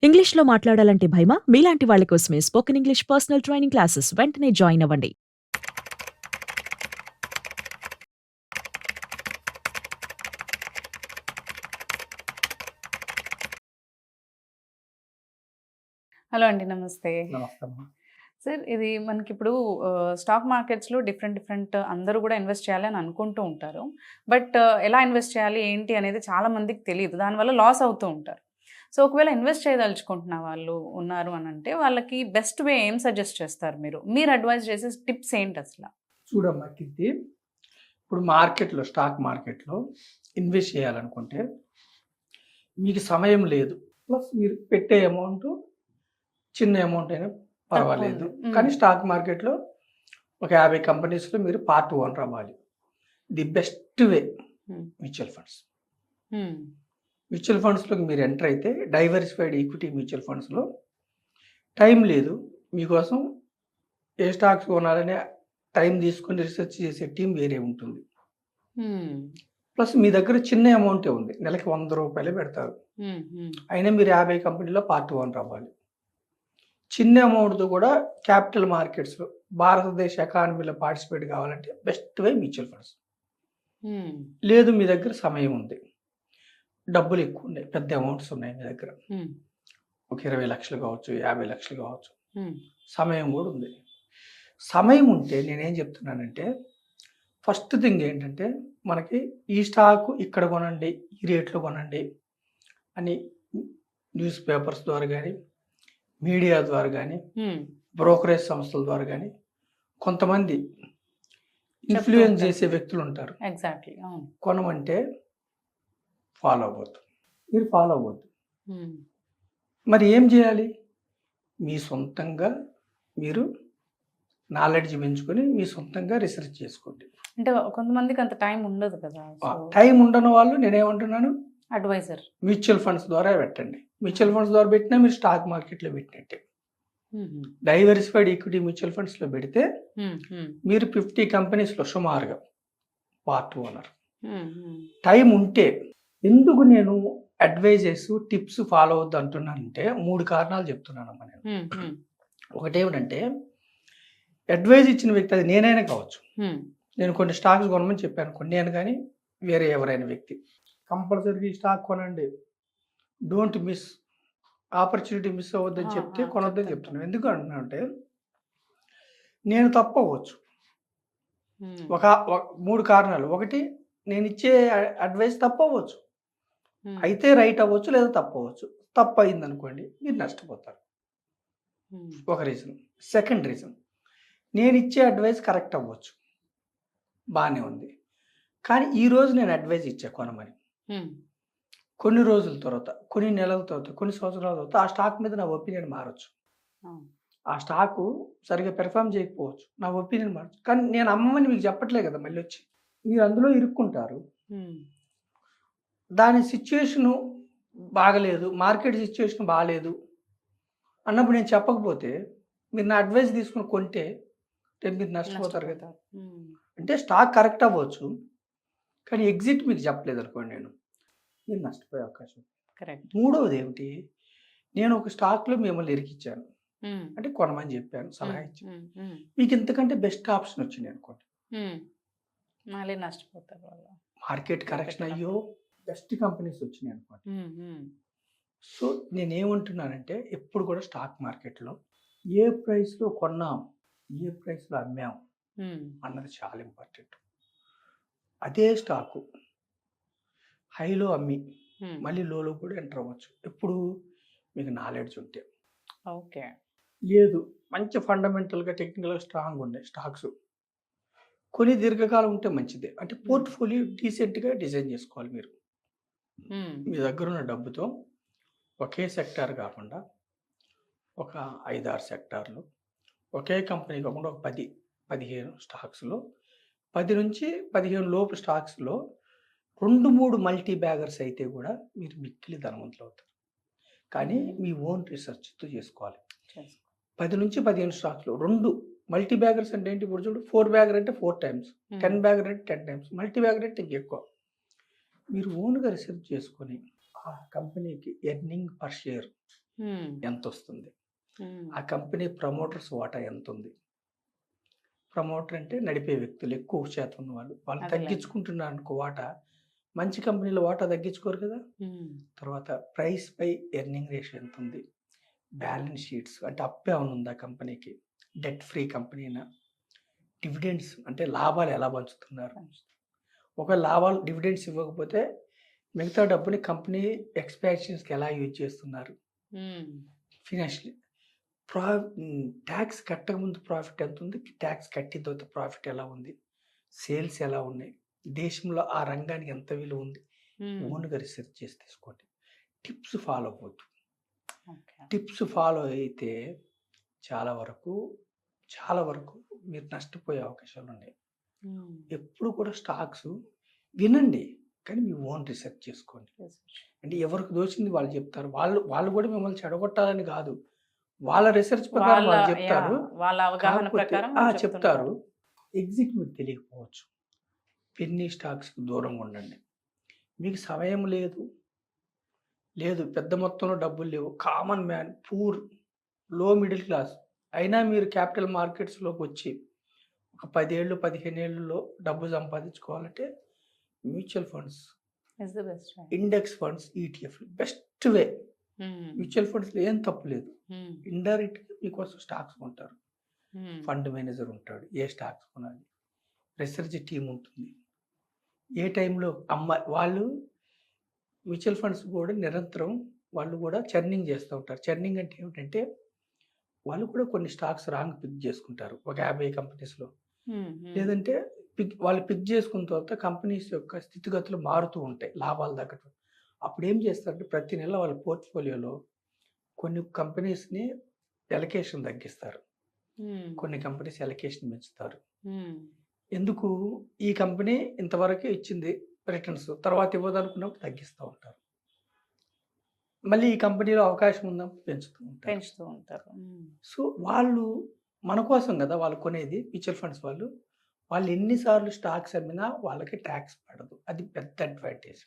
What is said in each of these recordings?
ఇంగ్లీష్‌లో మాట్లాడాలంటే భయమా? మీలాంటి వాళ్ళ కోసమే spoken English personal training classes వెంటనే జాయిన్ అవ్వండి. హలో అండి. నమస్తే. నమస్తే అమ్మా. సార్ ఇది మనకిప్పుడు స్టాక్ మార్కెట్స్‌లో డిఫరెంట్ అందరూ గూడా ఇన్వెస్ట్ చేయాలని అనుకుంటూ ఉంటారు. బట్ ఎలా ఇన్వెస్ట్ చేయాలి, ఏంటి అనేది చాలా మందికి తెలీదు. దానివల్ల లాస్ అవుతూ ఉంటారు. సో, ఒకవేళ ఇన్వెస్ట్ చేయదలుచుకుంటున్న వాళ్ళు ఉన్నారు అనంటే, వాళ్ళకి బెస్ట్ వే ఏం సజెస్ట్ చేస్తారు మీరు? మీరు అడ్వైస్ చేసే టిప్స్ ఏంటసల? చూడమ్మా కీర్తి, ఇప్పుడు మార్కెట్‌లో స్టాక్ మార్కెట్‌లో ఇన్వెస్ట్ చేయాలనుకుంటే మీకు సమయం లేదు. ప్లస్ మీరు పెట్టే అమౌంట్ చిన్న అమౌంట్ అయినా పర్వాలేదు. తక్కువుంది. కానీ స్టాక్ మార్కెట్‌లో ఒక 50 కంపెనీస్‌లో మీరు పార్ట్ ఓనర్ అవ్వాలి. ది బెస్ట్ వే హ్మ్. Mutual funds. హ్మ్. మ్యూచువల్ ఫండ్స్‌లోకి మీరు ఎంటర్ అయితే డైవర్సిఫైడ్ ఈక్విటీ మ్యూచువల్ ఫండ్స్‌లో టైం లేదు. మీకోసం ఏ స్టాక్స్ కొనాలనే టైం తీసుకొని రిసర్చ్ చేసే టీమ్ వేరే ఉంటుంది. హ్మ్. ప్లస్ మీ దగ్గర చిన్న అమౌంటే ఉంది. నెలకి ₹100 పెడతారు. హ్మ్. హ్మ్. అయినా మీరు 50 కంపెనీలో పార్ట్ ఓనర్ అవ్వాలి. చిన్న అమౌంట్‌తో కూడా క్యాపిటల్ మార్కెట్స్‌లో భారతదేశ ఎకానమీలో పార్టిసిపేట్ కావాలంటే బెస్ట్ వే మ్యూచువల్ ఫండ్స్. హ్మ్. లేదు మీ దగ్గర సమయం ఉంది. డబ్బులు ఎక్కువున్నాయి. పెద్ద అమౌంట్స్ ఉన్నాయి మీ దగ్గర. హ్మ్. ఒక 20,00,000 కావచ్చు, 50,00,000 కావచ్చు. హ్మ్. సమయం కూడా ఉంది. సమయం ఉంటే నేనేం చెప్తున్నానంటే ఫస్ట్ థింగ్ ఏంటంటే మనకి ఈ స్టాకు ఇక్కడ కొనండి, ఈ రేట్‌లో కొనండి అని న్యూస్ పేపర్స్ ద్వారా గాని, మీడియా ద్వారా గాని, హ్మ్. బ్రోకరేజ్ సంస్థల ద్వారా గాని కొంతమంది చెప్తూ ఇన్‌ఫ్లూయెన్స్ ఉంటారు. చేసే వ్యక్తులుంటారు. ఎగ్జాక్ట్‌లీ. అవును. కొనమంటే ఫాలో అవ్వద్దు. మీరు ఫాలో అవ్వద్దు. హ్మ్. మరి ఏం చేయాలి? మీ సొంతంగా మీరు నాలెడ్జ్ పెంచుకొని మీ సొంతంగా రిసర్చ్ చేసుకోండి. అంటే కొంతమందికి అంత టైం ఉండదు కదా! సో, టైం ఉండని వాళ్ళు నేనేమంటున్నాను అడ్వైజర్. మ్యూచువల్ ఫండ్స్ ద్వారా పెట్టండి. మ్యూచువల్ ఫండ్స్ ద్వారా పెట్టినా మీరు స్టాక్ మార్కెట్‌లో పెట్టినట్టే. హుహు. డైవర్సిఫైడ్ ఈక్విటీ మ్యూచువల్ ఫండ్స్‌లో పెడితే హ్మ్. హ్మ్. మీరు 50 కంపెనీస్‌లో సుమారుగా పార్ట్ ఓనర్. హ్మ్. హ్మ్. టైం ఉంటే ఎందుకు నేను అడ్వైజెస్, టిప్స్ ఫాలో అవ్వద్దు అంటున్నానంటే 3 కారణాలు చెప్తున్నానమ్మా నేను. హ్మ్. హ్మ్. ఒకటేమిటంటే అడ్వైజ్ ఇచ్చిన వ్యక్తి అది నేనైనా కావచ్చు. హ్మ్. నేను కొన్ని స్టాక్స్ కొనమని చెప్పాననుకోండి. నేను గాని వేరే ఎవరైనా వ్యక్తి. కంపల్సరీగా ఈ స్టాక్ కొనండి. Don't miss. ఆపర్చునిటీ మిస్ అవ్వద్దని చెప్తే కొనొద్దని చెప్తుంటారు. చెప్తున్నాను. ఎందుకు అంటున్నానంటే నేను తప్పవ్వచ్చు. హ్మ్. ఒక 3 కారణాలు. ఒకటి నేనిచ్చే అడ్వైస్ తప్పవ్వచ్చు. హ్మ్. అయితే రైట్ అవ్వచ్చు లేదా తప్పవ్వచ్చు. తప్పయిందనుకోండి మీరు నష్టపోతారు. హ్మ్. ఒక రీజన్. సెకండ్ రీజన్ నేనిచ్చే అడ్వైస్ కరెక్ట్ అవ్వచ్చు. బానే ఉంది. కానీ ఈరోజు నేను అడ్వైస్ ఇచ్చా కొనమని. హ్మ్. కొన్ని రోజుల తర్వాత, కొన్ని నెలల తర్వాత, కొన్ని సంవత్సరాల తర్వాత ఆ స్టాక్ మీద నా ఒపీనియన్ మారొచ్చు. అవును. ఆ స్టాకు సరిగ్గా పెర్ఫార్మ్ చేయకపోవచ్చు. నా ఒపీనియన్ మారొచ్చు. కానీ నేను అమ్మమని మీకు చెప్పట్లే కదా మళ్ళొచ్చి. మీరు అందులో ఇరుక్కుంటారు. హ్మ్. దాని సిట్యుయేషను బాగలేదు. మార్కెట్ సిట్యుయేషన్ బాలేదు అన్నప్పుడు నేను చెప్పకపోతే, మీరు నా అడ్వైస్ తీసుకొని కొంటే, రేపు మీరు నష్టపోతారు కదా! నష్టపోతారు. హ్మ్. అంటే స్టాక్ కరెక్ట్ అవ్వచ్చు. కానీ ఎగ్జిట్ మీకు చెప్పలేదనుకోండి నేను. మీరు నష్టపోయే అవకాశం ఉంది. కరెక్ట్. మూడవదేమిటి, నేను ఒక స్టాక్‌లో మిమ్మల్ని ఇరికిచ్చాను. హ్మ్. అంటే కొనమని చెప్పాను. సలహా హ్మ్. ఇచ్చాను. హ్మ్. హ్మ్. మీకు ఇంతకంటే బెస్ట్ ఆప్షన్ వచ్చిందనుకోండి. హ్మ్. మళ్ళీ నష్టపోతారు వాళ్ళు. మార్కెట్ కరెక్షన్ అయ్యో బెస్ట్ కంపెనీస్ వచ్చినాయనుకోండి. హ్మ్. హ్మ్. సో, నేనేమంటున్నానంటే ఎప్పుడు కూడా స్టాక్ మార్కెట్‌లో ఏ ప్రైస్‌లో కొన్నాం, ఏ ప్రైస్‌లో అమ్మాం హ్మ్. అన్నది చాలా ఇంపార్టెంట్. అదే స్టాకు హైలో అమ్మి హ్మ్. మళ్ళీ లోలో కూడా ఎంటర్ అవ్వచ్చు. ఎప్పుడు మీకు నాలెడ్జ్ ఉంటే. ఓకే. లేదు మంచి ఫండమెంటల్‌గా, టెక్నికల్‌గా స్ట్రాంగ్‌గా ఉన్నాయి స్టాక్స్. కొని దీర్ఘకాలం ఉంటే మంచిదే. అంటే హ్మ్. పోర్ట్‌ఫోలియో డీసెంట్‌గా డిజైన్ చేసుకోవాలి మీరు. హ్మ్. మీ దగ్గరున్న డబ్బుతో ఒకే సెక్టార్ కాకుండా ఒక 5, 6 సెక్టార్‌లు ఒకే కంపెనీ కాకుండా ఒక 10, 15 స్టాక్స్‌లో 10-15 లోపు స్టాక్స్‌లో 2, 3 మల్టీ బ్యాగర్స్ అయితే కూడా మీరు మిక్కిలి ధనవంతులవుతారు. కానీ మీ ఓన్ రిసర్చ్‌తో చేసుకోవాలి. చేసుకో 10-15 స్టాక్స్‌లో 2 మల్టీ బ్యాగర్స్ అంటే ఏంటి? ఇప్పుడు చూడు 4 బ్యాగర్ అంటే 4 టైమ్స్, 10 బ్యాగర్ అంటే 10 టైమ్స్, మల్టీ బ్యాగర్ అంటే ఇంకెక్కువ. మీరు ఓన్‌గా రిసర్చ్ చేసుకొని ఆ కంపెనీకి ఎర్నింగ్ పర్ షేర్ ఎంత వస్తుంది, ఆ కంపెనీ ప్రమోటర్స్ వాటా ఎంత ఉంది. ప్రమోటర్ అంటే నడిపే వ్యక్తులు, ఎక్కువ శాతం ఉన్న వాళ్ళు అదేలేండి. తగ్గించుకుంటున్నారు అనుకో వాటా, మంచి కంపెనీలో వాటా తగ్గించుకోరు కదా. తర్వాత ప్రైస్ బై ఎర్నింగ్ రేషియో ఎంత ఉంది, బ్యాలెన్స్ షీట్స్ అంటే అప్ ఏమైనా ఉందా కంపెనీకి, డెట్ ఫ్రీ కంపెనీనా, డివిడెండ్స్ అంటే లాభాలు ఎలా పంచుతున్నారు. ఒక లాభాలు డివిడెండ్స్ ఇవ్వకపోతే మిగతా డబ్బుని కంపెనీ ఎక్స్పాన్షన్స్కి ఎలా యూజ్ చేస్తున్నారు, ఫినాన్షియల్ ట్యాక్స్ కట్టకముందు ప్రాఫిట్ ఎంత ఉంది, ట్యాక్స్ కట్టిన తర్వాత ప్రాఫిట్ ఎలా ఉంది, సేల్స్ ఎలా ఉన్నాయి, దేశంలో ఆ రంగానికి ఎంత విలువ ఉంది, ఓన్గా రిసెర్చ్ చేసి తీసుకోండి. టిప్స్ ఫాలో అవ్వద్దు. టిప్స్ ఫాలో అయితే చాలా వరకు మీరు నష్టపోయే అవకాశాలు ఉన్నాయి. ఎప్పుడు కూడా స్టాక్స్ వినండి, కానీ మీ ఓన్ రీసెర్చ్ చేసుకోండి. అంటే ఎవరికి దోచింది వాళ్ళు చెప్తారు, వాళ్ళు కూడా మిమ్మల్ని చెడగొట్టాలని కాదు, వాళ్ళ రీసెర్చ్ ప్రకారం వాళ్ళు చెప్తారు, వాళ్ళ అవగాహన కాకపోతే ప్రకారం చెప్తారు. ఎగ్జిట్ మీకు తెలియకపోవచ్చు, పెన్నీ స్టాక్స్కి దూరంగా ఉండండి. మీకు సమయం లేదు, పెద్ద మొత్తంలో డబ్బులు లేవు, కామన్ మ్యాన్, పూర్, లో మిడిల్ క్లాస్ అయినా మీరు క్యాపిటల్ మార్కెట్స్లోకి వచ్చి ఒక 10 ఏళ్ళు 15 ఏళ్ళలో డబ్బు సంపాదించుకోవాలంటే mutual funds, is the best way. Index funds, ETF best way. Mutual ఫండ్స్లో ఏం తప్పు లేదు. ఇండైరెక్ట్గా మీకోసం స్టాక్స్ కొంటారు, ఫండ్ మేనేజర్ ఉంటాడు, ఏ స్టాక్స్ కొనాలి, రీసెర్చ్ టీం ఉంటుంది, ఏ టైంలో వాళ్ళు మ్యూచువల్ ఫండ్స్ కూడా నిరంతరం వాళ్ళు కూడా చర్నింగ్ చేస్తూ ఉంటారు. చర్నింగ్ అంటే ఏమిటంటే వాళ్ళు కూడా కొన్ని స్టాక్స్ రాంగ్ పిక్ చేసుకుంటారు ఒక 50 కంపెనీస్లో, లేదంటే వాళ్ళు పిక్ చేసుకున్న తర్వాత కంపెనీస్ యొక్క స్థితిగతులు మారుతూ ఉంటాయి లాభాలు తగ్గట్టు. అప్పుడు ఏం చేస్తారంటే ప్రతి నెల వాళ్ళ పోర్ట్ఫోలియోలో కొన్ని కంపెనీస్ని ఎలకేషన్ తగ్గిస్తారు, కొన్ని కంపెనీస్ ఎలకేషన్ పెంచుతారు. ఎందుకు, ఈ కంపెనీ ఇంతవరకు ఇచ్చింది రిటర్న్స్, తర్వాత ఇవ్వదనుకున్నప్పుడు తగ్గిస్తూ ఉంటారు, మళ్ళీ ఈ కంపెనీలో అవకాశం ఉందని పెంచుతూ ఉంటారు. సో వాళ్ళు మన కోసం కదా వాళ్ళు కొనేది, మ్యూచువల్ ఫండ్స్ వాళ్ళు ఎన్నిసార్లు స్టాక్స్ అమ్మినా వాళ్ళకి ట్యాక్స్ పడదు, అది పెద్ద అడ్వాంటేజ్.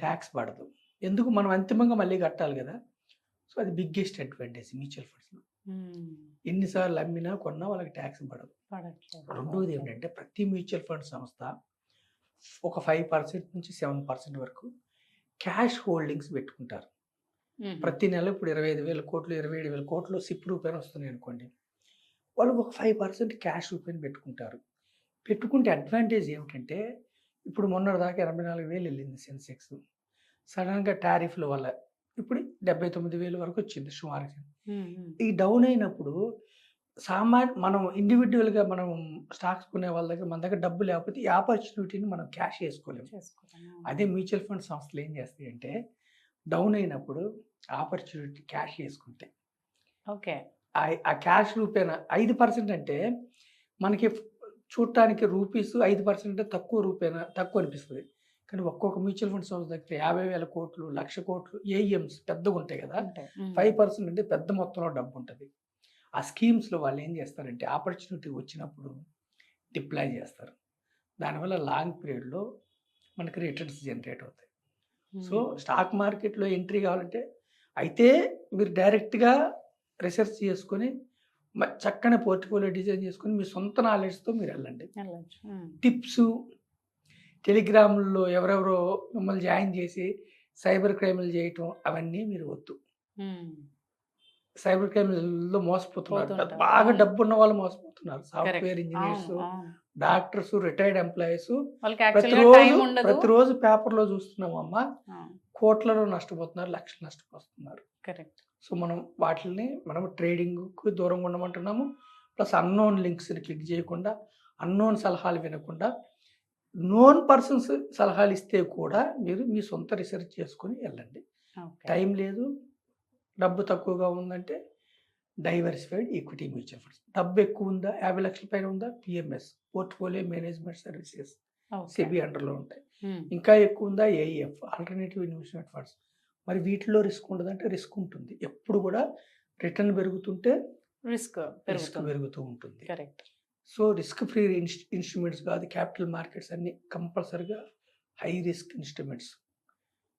ట్యాక్స్ పడదు, ఎందుకు, మనం అంతిమంగా మళ్ళీ కట్టాలి కదా. సో అది బిగ్గెస్ట్ అడ్వాంటేజ్ మ్యూచువల్ ఫండ్స్లో. ఎన్నిసార్లు అమ్మినా కొన్నా వాళ్ళకి ట్యాక్స్ పడదు. రెండోది ఏంటంటే ప్రతి మ్యూచువల్ ఫండ్ సంస్థ ఒక 5% నుంచి 7% వరకు క్యాష్ హోల్డింగ్స్ పెట్టుకుంటారు. ప్రతి నెల ఇప్పుడు 25,000 కోట్లు 27,000 కోట్లు సిప్ రూపాయలు వస్తున్నాయి అనుకోండి, వాళ్ళు ఒక 5% క్యాష్ రూపాయలు పెట్టుకుంటే అడ్వాంటేజ్ ఏమిటంటే, ఇప్పుడు మొన్నటిదాకా 84,000 వెళ్ళింది సెన్సెక్స్, సడన్గా టారిఫ్ల వల్ల ఇప్పుడు 79,000 వరకు వచ్చింది సుమారుగా. ఈ డౌన్ అయినప్పుడు మనం ఇండివిజువల్గా మనం స్టాక్స్ కొనే వాళ్ళ దగ్గర మన దగ్గర డబ్బు లేకపోతే ఈ ఆపర్చునిటీని మనం క్యాష్ చేసుకోలేము. అదే మ్యూచువల్ ఫండ్ సంస్థలు ఏం చేస్తాయి అంటే డౌన్ అయినప్పుడు ఆపర్చునిటీ క్యాష్ చేసుకుంటాయి. ఓకే, ఆ క్యాష్ రూపాయన 5% అంటే మనకి చూడటానికి రూపీస్ 5% అంటే తక్కువ అనిపిస్తుంది, కానీ ఒక్కొక్క మ్యూచువల్ ఫండ్ సంస్థ దగ్గర 50,000 కోట్లు 1,00,000 కోట్లు ఏఎంస్ పెద్దగా ఉంటాయి కదా. 5% అంటే పెద్ద మొత్తంలో డబ్బు ఉంటుంది. ఆ స్కీమ్స్లో వాళ్ళు ఏం చేస్తారంటే ఆపర్చునిటీ వచ్చినప్పుడు డిప్లాయ్ చేస్తారు, దానివల్ల లాంగ్ పీరియడ్లో మనకి రిటర్న్స్ జనరేట్ అవుతాయి. సో స్టాక్ మార్కెట్లో ఎంట్రీ కావాలంటే అయితే మీరు డైరెక్ట్గా రిసెర్చ్ చేసుకొని చక్కని పోర్ట్ఫోలియో డిజైన్ చేసుకొని మీ సొంత నాలెడ్జ్తో మీరు వెళ్ళండి. టిప్స్ టెలిగ్రామ్లో ఎవరెవరో మిమ్మల్ని జాయిన్ చేసి సైబర్ క్రైమ్లు చేయటం అవన్నీ మీరు వద్దు. సైబర్ క్రైమ్లో మోసపోతున్నారు, బాగా డబ్బు ఉన్న వాళ్ళు మోసపోతున్నారు. Software engineers, doctors, retired employees ప్రతిరోజు పేపర్లో చూస్తున్నాం అమ్మ, కోట్లలో నష్టపోతున్నారు, లక్షలు నష్టపోతున్నారు. సో మనం ట్రేడింగ్కి దూరంగా ఉండమంటున్నాము. ప్లస్ అన్నోన్ లింక్స్ని క్లిక్ చేయకుండా, అన్నోన్ సలహాలు వినకుండా, నోన్ పర్సన్స్ సలహాలు ఇస్తే కూడా మీరు మీ సొంత రీసెర్చ్ చేసుకొని వెళ్ళండి. టైం లేదు, డబ్బు తక్కువగా ఉందంటే డైవర్సిఫైడ్ ఈక్విటీ మ్యూచువల్ ఫండ్స్. డబ్బు ఎక్కువ ఉందా, 50 లక్షల పైన ఉందా, PMS portfolio management services SEBI అండర్లో ఉంటాయి. ఇంకా ఎక్కువ ఉందా, ఏఈఎఫ్ ఆల్టర్నేటివ్ ఇన్వెస్ట్మెంట్ ఫండ్స్. మరి వీటిలో రిస్క్ ఉండదంటే రిస్క్ ఉంటుంది. ఎప్పుడు కూడా రిటర్న్ పెరుగుతుంటే రిస్క్ పెరుగుతూ ఉంటుంది. సో రిస్క్ ఫ్రీ ఇన్స్ట్రుమెంట్స్ కాదు క్యాపిటల్ మార్కెట్స్ అన్ని, కంపల్సరిగా హై రిస్క్ ఇన్స్ట్రుమెంట్స్.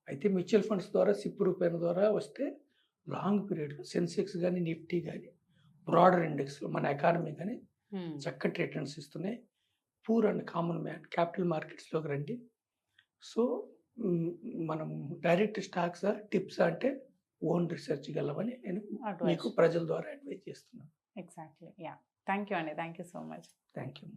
అయితే మ్యూచువల్ ఫండ్స్ ద్వారా సిప్ రూపాయల ద్వారా వస్తే లాంగ్ పీరియడ్లో సెన్సెక్స్ కానీ నిఫ్టీ కానీ బ్రాడర్ ఇండెక్స్లో మన ఎకానమీ కానీ చక్కటి రిటర్న్స్ ఇస్తున్నాయి. Poor and common man capital మార్కెట్స్లోకి రండి. సో మనం డైరెక్ట్ స్టాక్స్ టిప్స్ అంటే ఓన్ రీసెర్చ్ గలవని నేను మీకు ప్రజల ద్వారా అడ్వైజ్ చేస్తున్నాను. ఎగ్జాక్ట్లీ. యా, థ్యాంక్ యూ అండి, thank you so much. Thank you.